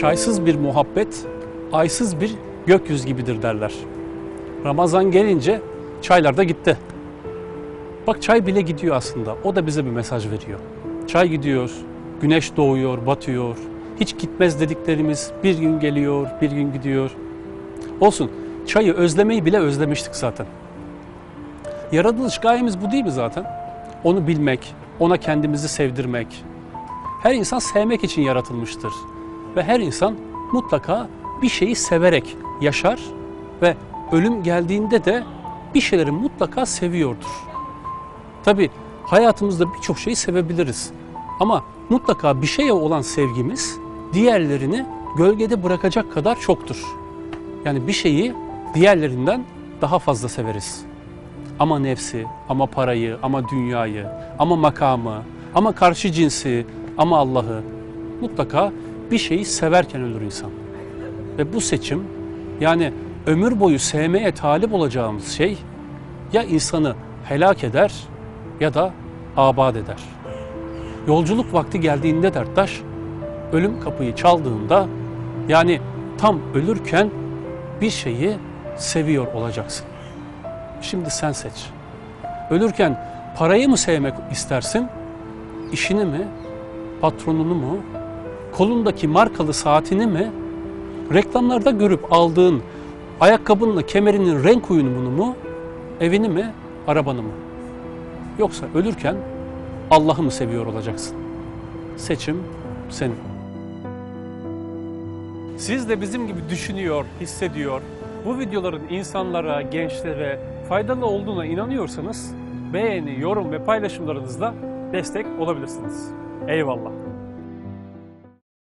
Çaysız bir muhabbet, aysız bir gökyüzü gibidir derler. Ramazan gelince çaylar da gitti. Bak çay bile gidiyor aslında. O da bize bir mesaj veriyor. Çay gidiyor, güneş doğuyor, batıyor. Hiç gitmez dediklerimiz bir gün geliyor, bir gün gidiyor. Olsun, çayı özlemeyi bile özlemiştik zaten. Yaratılış gayemiz bu değil mi zaten? Onu bilmek, ona kendimizi sevdirmek. Her insan sevmek için yaratılmıştır. Ve her insan mutlaka bir şeyi severek yaşar ve ölüm geldiğinde de bir şeyleri mutlaka seviyordur. Tabii hayatımızda birçok şeyi sevebiliriz. Ama mutlaka bir şeye olan sevgimiz diğerlerini gölgede bırakacak kadar çoktur. Yani bir şeyi diğerlerinden daha fazla severiz. Ama nefsi, ama parayı, ama dünyayı, ama makamı, ama karşı cinsi, ama Allah'ı mutlaka bir şeyi severken ölür insan. Ve bu seçim, yani ömür boyu sevmeye talip olacağımız şey ya insanı helak eder ya da abad eder. Yolculuk vakti geldiğinde derttaş, ölüm kapıyı çaldığında, yani tam ölürken bir şeyi seviyor olacaksın. Şimdi sen seç. Ölürken parayı mı sevmek istersin, işini mi, patronunu mu, kolundaki markalı saatini mi, reklamlarda görüp aldığın ayakkabınla kemerinin renk uyumunu mu, evini mi, arabanı mı? Yoksa ölürken Allah'ı mı seviyor olacaksın? Seçim senin. Siz de bizim gibi düşünüyor, hissediyor, bu videoların insanlara, gençlere faydalı olduğuna inanıyorsanız beğeni, yorum ve paylaşımlarınızla destek olabilirsiniz. Eyvallah.